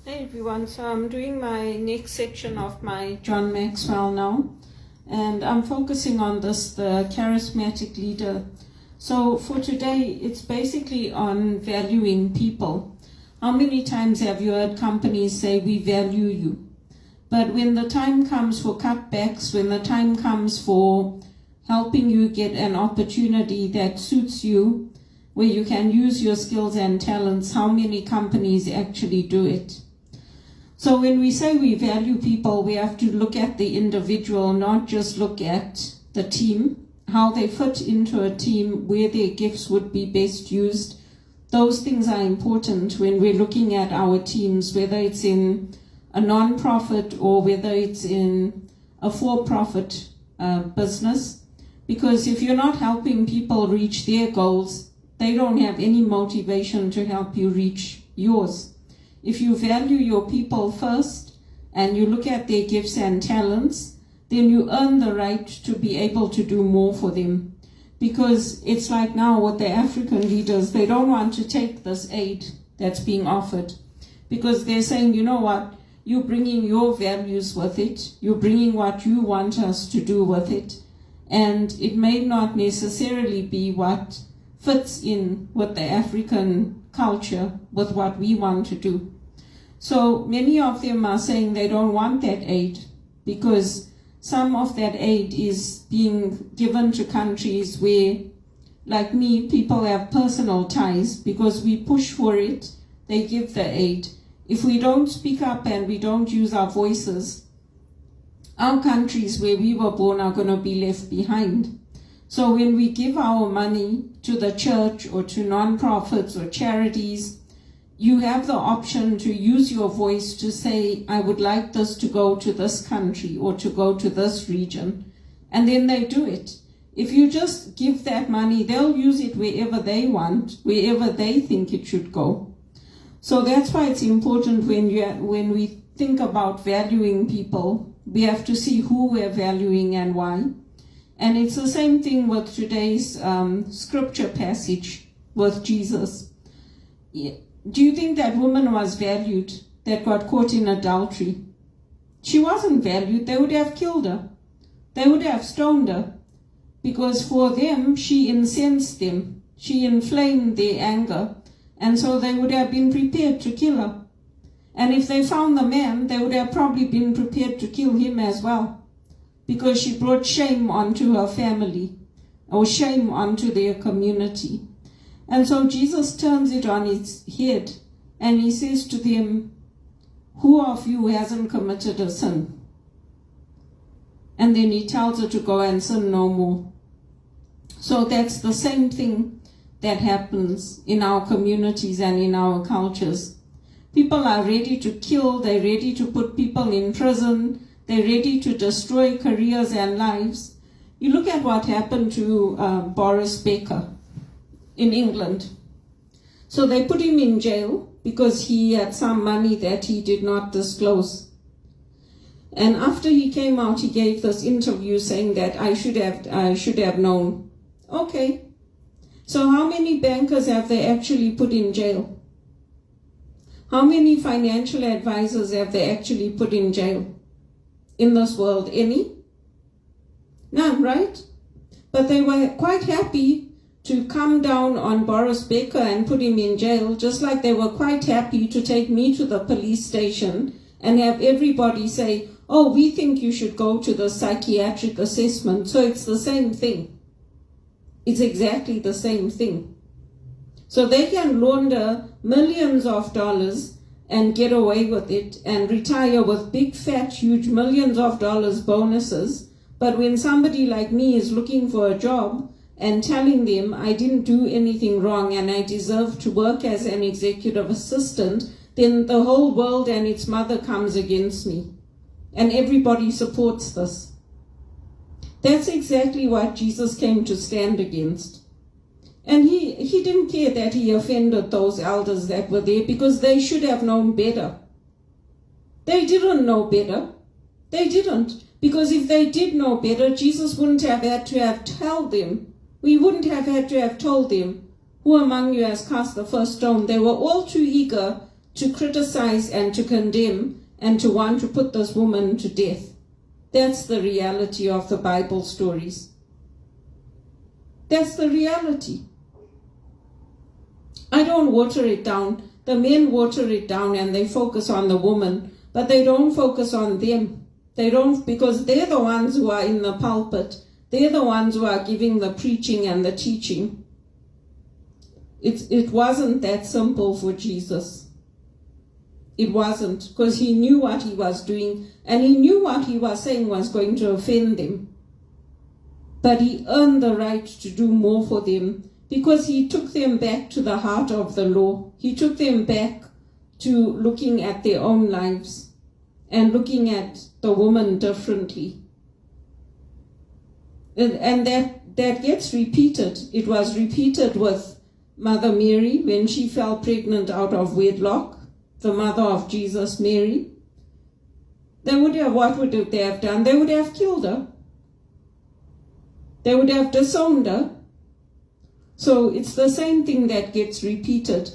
Hey everyone, so I'm doing my next section of my John Maxwell now, and I'm focusing on this, the charismatic leader. So for today, it's basically on valuing people. How many times have you heard companies say, we value you? But when the time comes for cutbacks, when the time comes for helping you get an opportunity that suits you, where you can use your skills and talents, how many companies actually do it? So when we say we value people, we have to look at the individual, not just look at the team, how they fit into a team, where their gifts would be best used. Those things are important when we're looking at our teams, whether it's in a non-profit or whether it's in a for-profit business. Because if you're not helping people reach their goals, they don't have any motivation to help you reach yours. If you value your people first and you look at their gifts and talents, then you earn the right to be able to do more for them. Because it's like now with the African leaders, they don't want to take this aid that's being offered. Because they're saying, you know what, you're bringing your values with it, you're bringing what you want us to do with it, and it may not necessarily be what fits in with the African culture, with what we want to do. So many of them are saying they don't want that aid because some of that aid is being given to countries where, like me, people have personal ties. Because we push for it, they give the aid. If we don't speak up and we don't use our voices, our countries where we were born are going to be left behind. So when we give our money to the church or to non-profits or charities, you have the option to use your voice to say, I would like this to go to this country or to go to this region. And then they do it. If you just give that money, they'll use it wherever they want, wherever they think it should go. So that's why it's important when we think about valuing people, we have to see who we're valuing and why. And it's the same thing with today's scripture passage with Jesus. Do you think that woman was valued that got caught in adultery? She wasn't valued. They would have killed her. They would have stoned her. Because for them, she incensed them. She inflamed their anger. And so they would have been prepared to kill her. And if they found the man, they would have probably been prepared to kill him as well. Because she brought shame onto her family, or shame onto their community. And so Jesus turns it on its head and he says to them, who of you hasn't committed a sin? And then he tells her to go and sin no more. So that's the same thing that happens in our communities and in our cultures. People are ready to kill, they're ready to put people in prison, they're ready to destroy careers and lives. You look at what happened to Boris Becker in England. So they put him in jail because he had some money that he did not disclose. And after he came out, he gave this interview saying that I should have known. Okay. So how many bankers have they actually put in jail? How many financial advisors have they actually put in jail in this world? Any? None, right? But they were quite happy to come down on Boris Becker and put him in jail, just like they were quite happy to take me to the police station and have everybody say, oh, we think you should go to the psychiatric assessment. So it's the same thing. It's exactly the same thing. So they can launder millions of dollars and get away with it and retire with big, fat, huge millions of dollars bonuses. But when somebody like me is looking for a job, and telling them I didn't do anything wrong and I deserve to work as an executive assistant, then the whole world and its mother comes against me. And everybody supports this. That's exactly what Jesus came to stand against. And he didn't care that he offended those elders that were there because they should have known better. They didn't know better. They didn't. Because if they did know better, Jesus wouldn't have had to have told them. We wouldn't have had to have told them, who among you has cast the first stone? They were all too eager to criticize and to condemn and to want to put this woman to death. That's the reality of the Bible stories. That's the reality. I don't water it down. The men water it down and they focus on the woman, but they don't focus on them. They don't, because they're the ones who are in the pulpit. They're the ones who are giving the preaching and the teaching. It wasn't that simple for Jesus. It wasn't, because he knew what he was doing, and he knew what he was saying was going to offend them. But he earned the right to do more for them, because he took them back to the heart of the law. He took them back to looking at their own lives and looking at the woman differently. And that gets repeated. It was repeated with Mother Mary when she fell pregnant out of wedlock, the mother of Jesus, Mary. What would they have done? They would have killed her. They would have disowned her. So it's the same thing that gets repeated.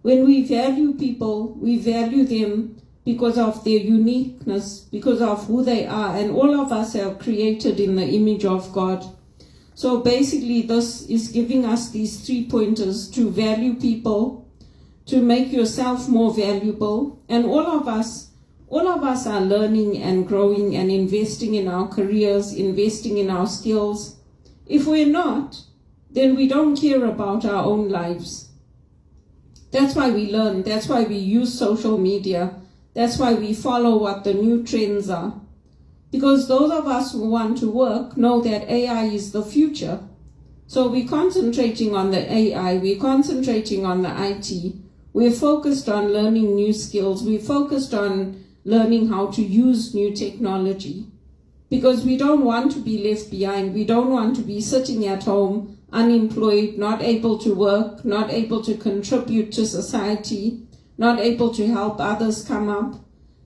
When we value people, we value them because of their uniqueness, because of who they are, and all of us are created in the image of God. So basically this is giving us these 3 pointers: to value people, to make yourself more valuable, and all of us are learning and growing and investing in our careers, investing in our skills. If we're not, then we don't care about our own lives. That's why we learn. That's why we use social media. That's why we follow what the new trends are. Because those of us who want to work know that AI is the future. So we're concentrating on the AI. We're concentrating on the IT. We're focused on learning new skills. We're focused on learning how to use new technology. Because we don't want to be left behind. We don't want to be sitting at home, unemployed, not able to work, not able to contribute to society, not able to help others come up.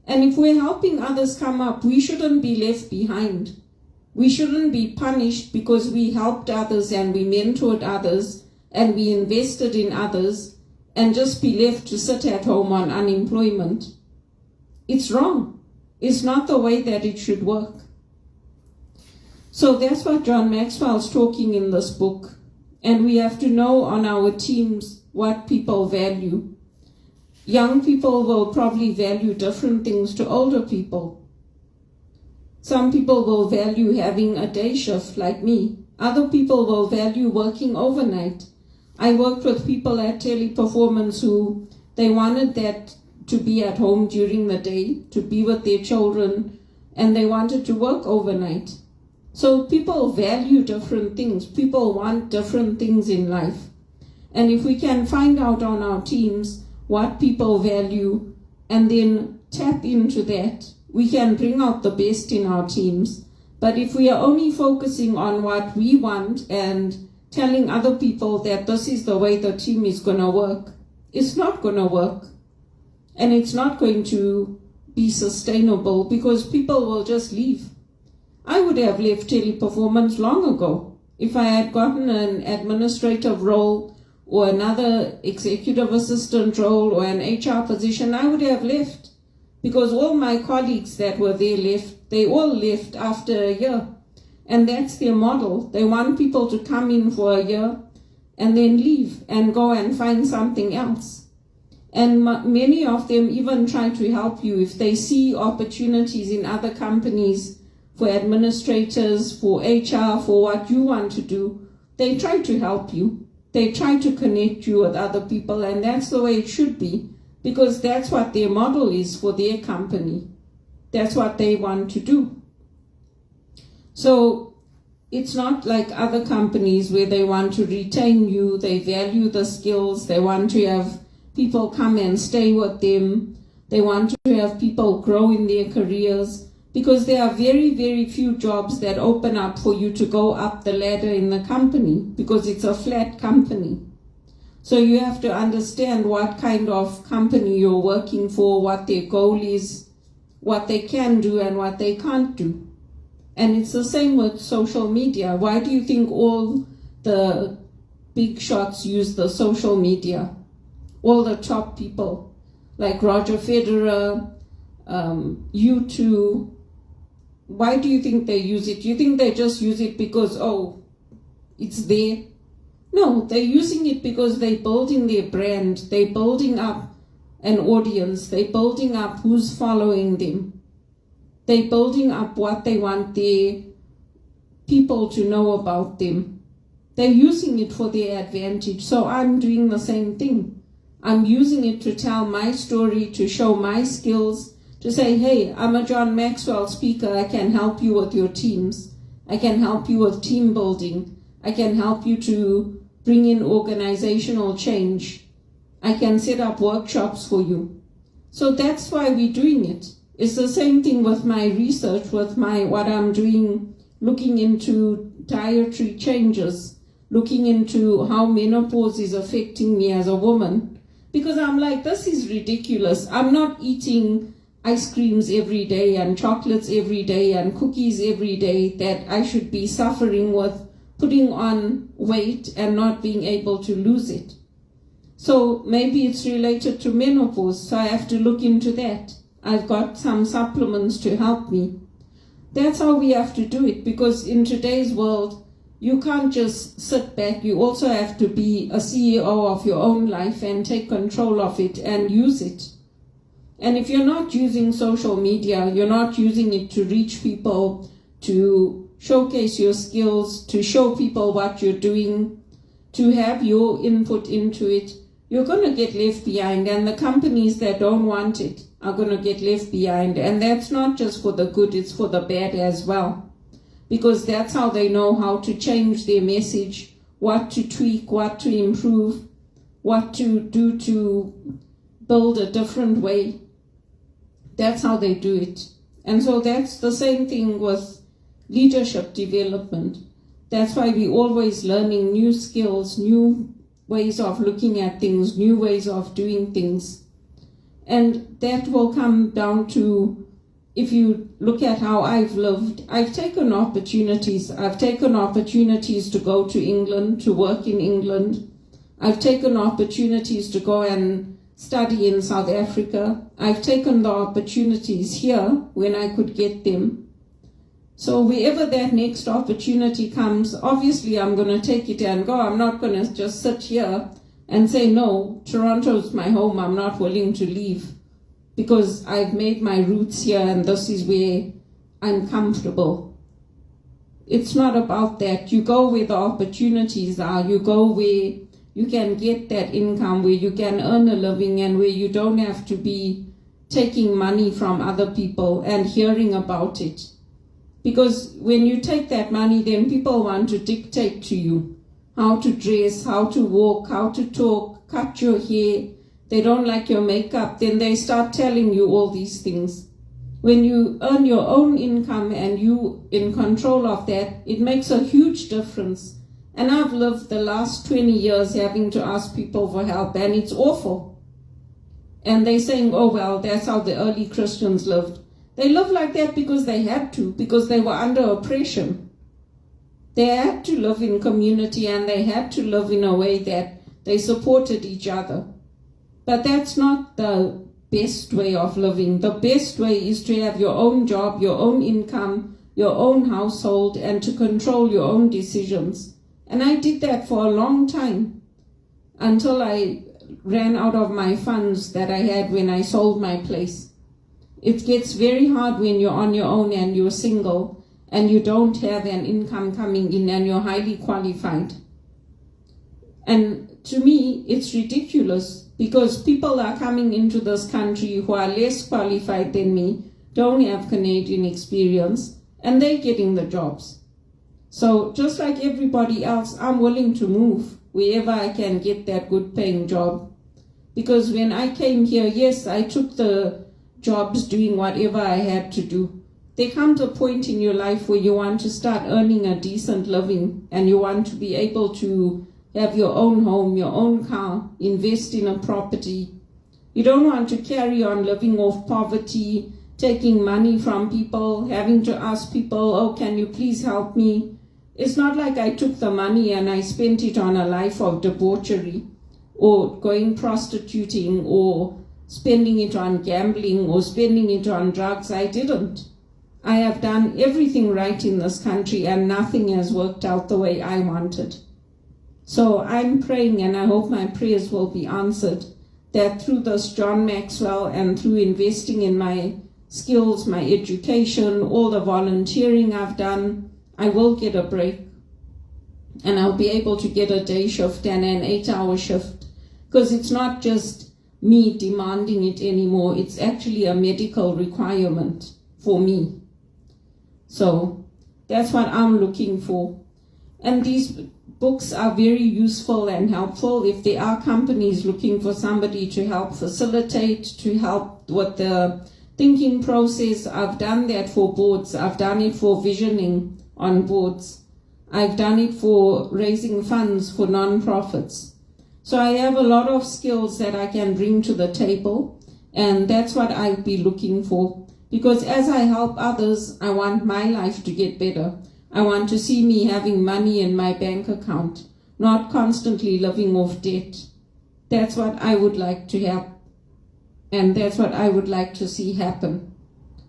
And if we're helping others come up, we shouldn't be left behind. We shouldn't be punished because we helped others and we mentored others and we invested in others and just be left to sit at home on unemployment. It's wrong. It's not the way that it should work. So that's what John Maxwell's talking in this book. And we have to know on our teams what people value. Young people will probably value different things to older people. Some people will value having a day shift like me. Other people will value working overnight. I worked with people at Teleperformance who they wanted that to be at home during the day, to be with their children, and they wanted to work overnight. So people value different things. People want different things in life. And if we can find out on our teams what people value and then tap into that, we can bring out the best in our teams. But if we are only focusing on what we want and telling other people that this is the way the team is going to work, it's not going to work. And it's not going to be sustainable because people will just leave. I would have left Teleperformance long ago. If I had gotten an administrative role or another executive assistant role or an HR position, I would have left. Because all my colleagues that were there left, they all left after a year. And that's their model. They want people to come in for a year and then leave and go and find something else. And many of them even try to help you if they see opportunities in other companies for administrators, for HR, for what you want to do. They try to help you. They try to connect you with other people, and that's the way it should be, because that's what their model is for their company. That's what they want to do. So it's not like other companies where they want to retain you, they value the skills, they want to have people come and stay with them, they want to have people grow in their careers, because there are very, very few jobs that open up for you to go up the ladder in the company, because it's a flat company. So you have to understand what kind of company you're working for, what their goal is, what they can do and what they can't do. And it's the same with social media. Why do you think all the big shots use the social media? All the top people. like Roger Federer, U2. Why do you think they use it? Do you think they just use it because, oh, it's there? No, they're using it because they're building their brand. They're building up an audience. They're building up who's following them. They're building up what they want their people to know about them. They're using it for their advantage. So I'm doing the same thing. I'm using it to tell my story, to show my skills, to say, hey, I'm a John Maxwell speaker. I can help you with your teams. I can help you with team building. I can help you to bring in organizational change. I can set up workshops for you. So that's why we're doing it. It's the same thing with my research, with what I'm doing, looking into dietary changes, looking into how menopause is affecting me as a woman. Because I'm like, this is ridiculous. I'm not eating ice creams every day and chocolates every day and cookies every day that I should be suffering with putting on weight and not being able to lose it. So maybe it's related to menopause, so I have to look into that. I've got some supplements to help me. That's how we have to do it, because in today's world, you can't just sit back. You also have to be a CEO of your own life and take control of it and use it. And if you're not using social media, you're not using it to reach people, to showcase your skills, to show people what you're doing, to have your input into it, you're going to get left behind. And the companies that don't want it are going to get left behind. And that's not just for the good, it's for the bad as well. Because that's how they know how to change their message, what to tweak, what to improve, what to do to build a different way. That's how they do it. And so that's the same thing with leadership development. That's why we're always learning new skills, new ways of looking at things, new ways of doing things. And that will come down to, if you look at how I've lived, I've taken opportunities. I've taken opportunities to go to England, to work in England. I've taken opportunities to go and study in South Africa. I've taken the opportunities here when I could get them. So wherever that next opportunity comes, obviously I'm going to take it and go. I'm not going to just sit here and say, no, Toronto's my home. I'm not willing to leave because I've made my roots here and this is where I'm comfortable. It's not about that. You go where the opportunities are. You go where you can get that income, where you can earn a living and where you don't have to be taking money from other people and hearing about it. Because when you take that money, then people want to dictate to you how to dress, how to walk, how to talk, cut your hair. They don't like your makeup, then they start telling you all these things. When you earn your own income and you in control of that, it makes a huge difference. And I've lived the last 20 years having to ask people for help, and it's awful. And they're saying, oh, well, that's how the early Christians lived. They lived like that because they had to, because they were under oppression. They had to live in community and they had to live in a way that they supported each other. But that's not the best way of living. The best way is to have your own job, your own income, your own household, and to control your own decisions. And I did that for a long time until I ran out of my funds that I had when I sold my place. It gets very hard when you're on your own and you're single and you don't have an income coming in and you're highly qualified. And to me, it's ridiculous because people are coming into this country who are less qualified than me, don't have Canadian experience, and they're getting the jobs. So just like everybody else, I'm willing to move wherever I can get that good paying job. Because when I came here, yes, I took the jobs doing whatever I had to do. There comes a point in your life where you want to start earning a decent living and you want to be able to have your own home, your own car, invest in a property. You don't want to carry on living off poverty, taking money from people, having to ask people, oh, can you please help me? It's not like I took the money and I spent it on a life of debauchery or going prostituting or spending it on gambling or spending it on drugs. I didn't. I have done everything right in this country and nothing has worked out the way I wanted. So I'm praying, and I hope my prayers will be answered, that through this John Maxwell and through investing in my skills, my education, all the volunteering I've done, I will get a break. And I'll be able to get a day shift and an 8-hour shift. Because it's not just me demanding it anymore, it's actually a medical requirement for me. So that's what I'm looking for. And these books are very useful and helpful. If there are companies looking for somebody to help facilitate, to help with the thinking process, I've done that for boards. I've done it for visioning on boards. I've done it for raising funds for non-profits. So I have a lot of skills that I can bring to the table, and that's what I'll be looking for. Because as I help others, I want my life to get better. I want to see me having money in my bank account, not constantly living off debt. That's what I would like to have, and that's what I would like to see happen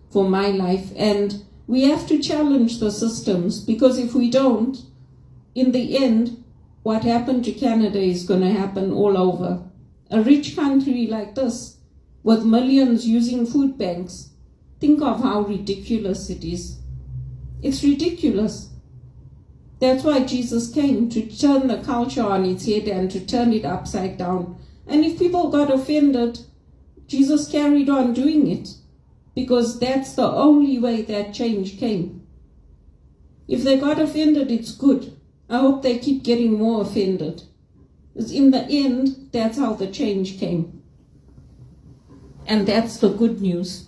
for my life. And we have to challenge the systems, because if we don't, in the end, what happened to Canada is going to happen all over. A rich country like this, with millions using food banks, think of how ridiculous it is. It's ridiculous. That's why Jesus came, to turn the culture on its head and to turn it upside down. And if people got offended, Jesus carried on doing it, because that's the only way that change came. If they got offended, it's good. I hope they keep getting more offended. Because in the end, that's how the change came. And that's the good news.